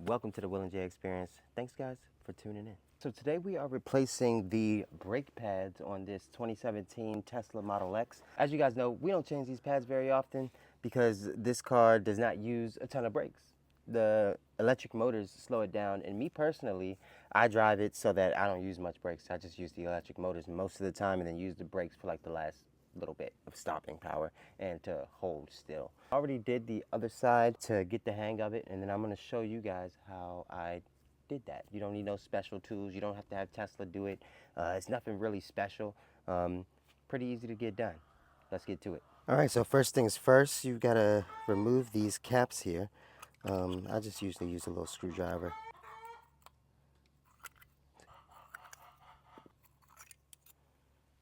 Welcome to the Will and Jay Experience. Thanks guys for tuning in. So today we are replacing the brake pads on this 2017 Tesla Model X. As you guys know, we don't change these pads very often because this car does not use a ton of brakes. The electric motors slow it down, and me personally, I drive it so that I don't use much brakes. I just use the electric motors most of the time and then use the brakes for like the last little bit of stopping power and to hold still. I already did the other side to get the hang of it, and then I'm going to show you guys how I did that. You don't need no special tools. You don't have to have Tesla do it. It's nothing really special. Pretty easy to get done. Let's get to it. All right, so first things first, you've got to remove these caps here. I just usually use a little screwdriver.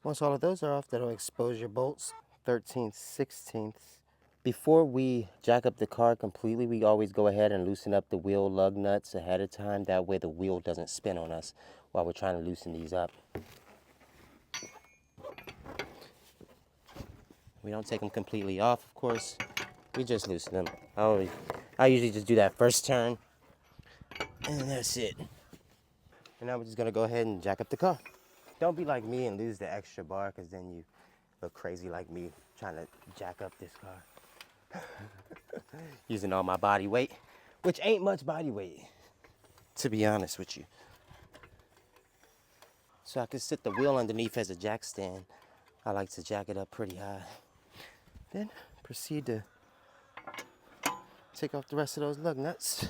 Once all of those are off, that'll expose your bolts 13/16. Before we jack up the car completely, we always go ahead and loosen up the wheel lug nuts ahead of time. That way the wheel doesn't spin on us while we're trying to loosen these up. We don't take them completely off, of course. We just loosen them. I usually just do that first turn, and that's it. And now we're just gonna go ahead and jack up the car. Don't be like me and lose the extra bar, because then you look crazy like me trying to jack up this car. Using all my body weight, which ain't much body weight, to be honest with you. So I can sit the wheel underneath as a jack stand. I like to jack it up pretty high. Then proceed to take off the rest of those lug nuts.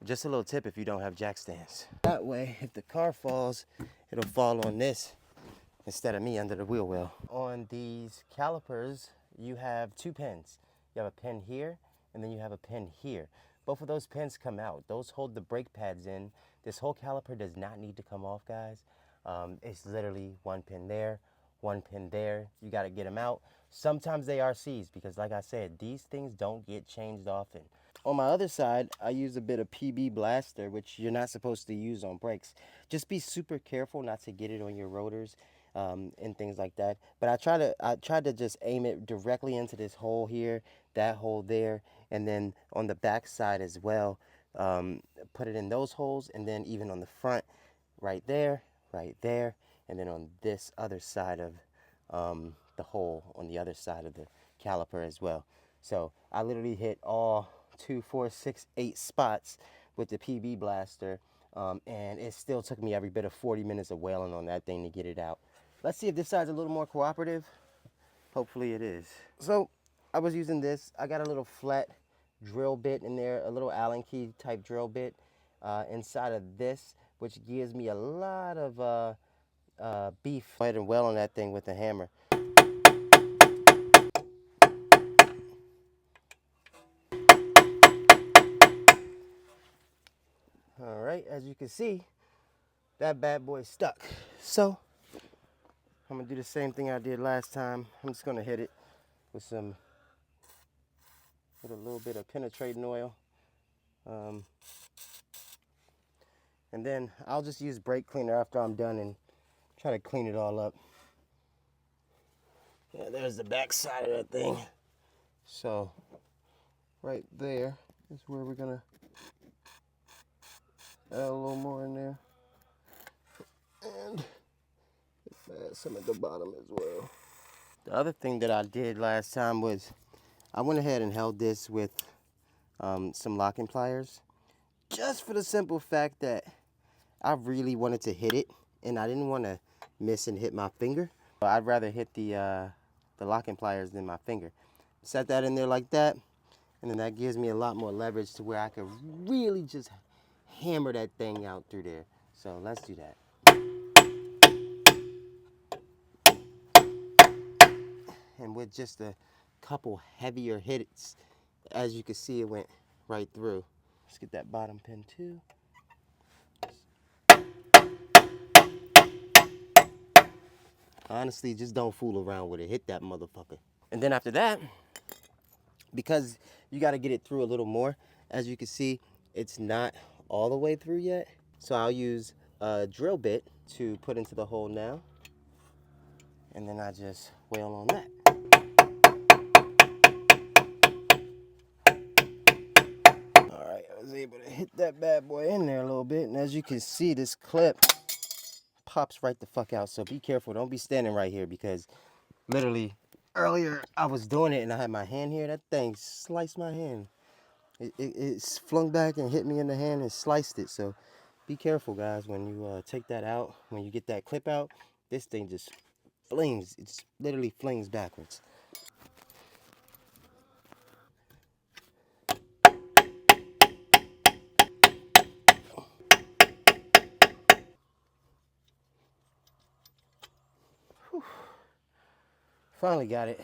Just a little tip if you don't have jack stands. That way, if the car falls, it'll fall on this instead of me under the wheel well. On these calipers, you have two pins. You have a pin here, and then you have a pin here. Both of those pins come out. Those hold the brake pads in. This whole caliper does not need to come off, guys. It's literally one pin there, one pin there. You got to get them out. Sometimes they are seized because, like I said, these things don't get changed often. On my other side, I use a bit of PB Blaster, which you're not supposed to use on brakes. Just be super careful not to get it on your rotors and things like that. But I tried to just aim it directly into this hole here, that hole there, and then on the back side as well. Put it in those holes, and then even on the front, right there, and then on this other side of the hole on the other side of the caliper as well. So I literally hit all 2, 4, 6, 8 spots with the PB Blaster, and it still took me every bit of 40 minutes of wailing on that thing to get it out. Let's see if this side's a little more cooperative. Hopefully it is. So I was using this. I got a little flat drill bit in there, a little Allen key type drill bit inside of this, which gives me a lot of beef. Go ahead and wail on that thing with a hammer. All right, as you can see, that bad boy stuck. So I'm gonna do the same thing I did last time. I'm just gonna hit it with a little bit of penetrating oil. And then I'll just use brake cleaner after I'm done and try to clean it all up. Yeah, there's the back side of that thing. So right there is where we're gonna add a little more in there. And add some at the bottom as well. The other thing that I did last time was I went ahead and held this with some locking pliers, just for the simple fact that I really wanted to hit it and I didn't want to miss and hit my finger. I'd rather hit the locking pliers than my finger. Set that in there like that, and then that gives me a lot more leverage to where I can really just hammer that thing out through there. So let's do that. And with just a couple heavier hits, as you can see, it went right through. Let's get that bottom pin too. Honestly, just don't fool around with it. Hit that motherfucker. And then after that, because you got to get it through a little more, as you can see, it's not all the way through yet. So I'll use a drill bit to put into the hole now. and then I just wheel on that. All right, I was able to hit that bad boy in there a little bit, and as you can see, this clip pops right the fuck out. So be careful, don't be standing right here, because literally earlier I was doing it and I had my hand here. That thing sliced my hand. It flung back and hit me in the hand and sliced it. So be careful, guys, when you take that out. When you get that clip out, this thing just flings. It just literally flings backwards. Whew. Finally got it.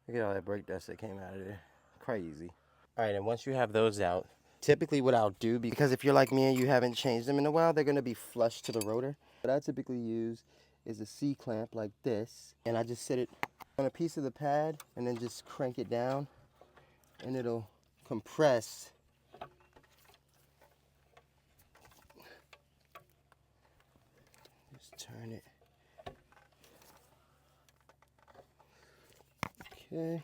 Look at all that brake dust that came out of there. Crazy. All right, and once you have those out, typically what I'll do, because if you're like me and you haven't changed them in a while, they're gonna be flush to the rotor. What I typically use is a C-clamp like this, and I just sit it on a piece of the pad and then just crank it down, and it'll compress. Just turn it. Okay.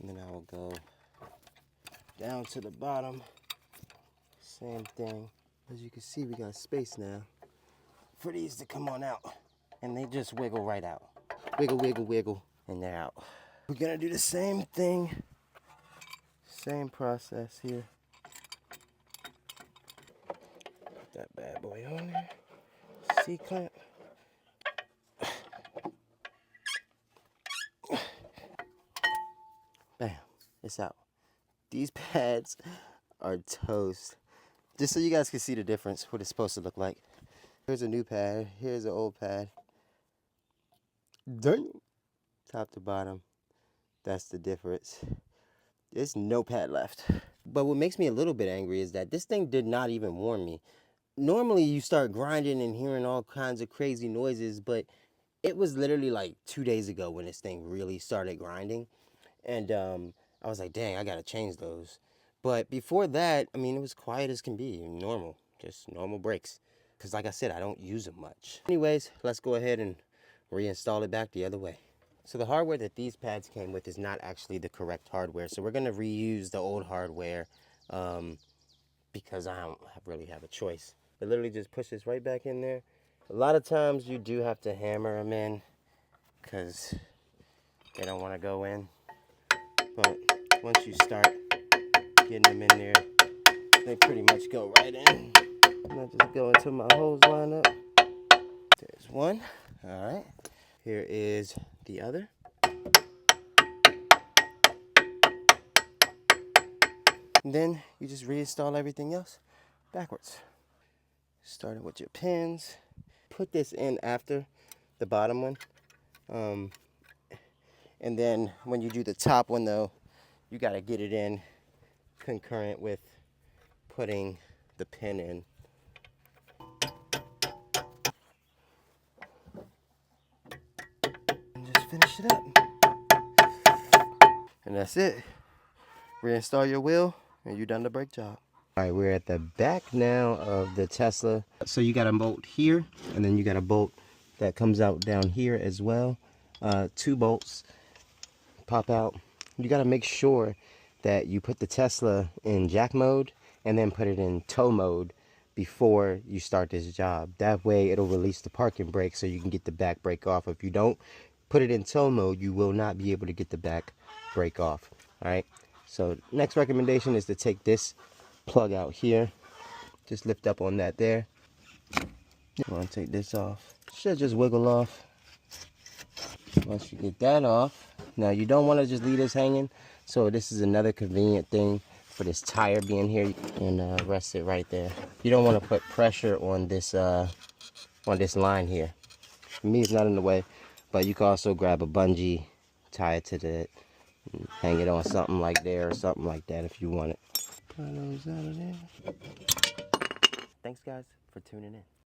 And then I will go down to the bottom. Same thing. As you can see, we got space now for these to come on out. And they just wiggle right out. Wiggle, wiggle, wiggle, and they're out. We're gonna do the same thing. Same process here. Put that bad boy on there. C-clamp. Bam, it's out. These pads are toast. Just so you guys can see the difference, what it's supposed to look like. Here's a new pad, here's an old pad. Damn. Top to bottom, that's the difference. There's no pad left. But what makes me a little bit angry is that this thing did not even warn me. Normally you start grinding and hearing all kinds of crazy noises, but it was literally like 2 days ago when this thing really started grinding. And I was like, dang, I gotta change those. But before that, I mean, it was quiet as can be, normal, just normal brakes. Because like I said, I don't use them much. Anyways, let's go ahead and reinstall it back the other way. So the hardware that these pads came with is not actually the correct hardware. So we're gonna reuse the old hardware because I don't really have a choice. It literally just pushes right back in there. A lot of times you do have to hammer them in because they don't wanna go in. But once you start getting them in there, they pretty much go right in. And I just go until my hose line up. There's one. All right. Here is the other. And then you just reinstall everything else backwards. Starting with your pins. Put this in after the bottom one. And then when you do the top one though, you gotta get it in concurrent with putting the pin in. And just finish it up. And that's it. Reinstall your wheel and you're done the brake job. All right, we're at the back now of the Tesla. So you got a bolt here, and then you got a bolt that comes out down here as well. 2 bolts pop out. You got to make sure that you put the Tesla in jack mode and then put it in tow mode before you start this job. That way it'll release the parking brake so you can get the back brake off. If you don't put it in tow mode, you will not be able to get the back brake off. All right, so next recommendation is to take this plug out here. Just lift up on that there. You want to take this off. Should just wiggle off. Once you get that off, now you don't want to just leave this hanging. So this is another convenient thing for this tire being here, and rest it right there. You don't want to put pressure on this line here. For me, it's not in the way, but you can also grab a bungee, tie it to the, hang it on something like there or something like that if you want it. Put those out of there. Thanks guys for tuning in.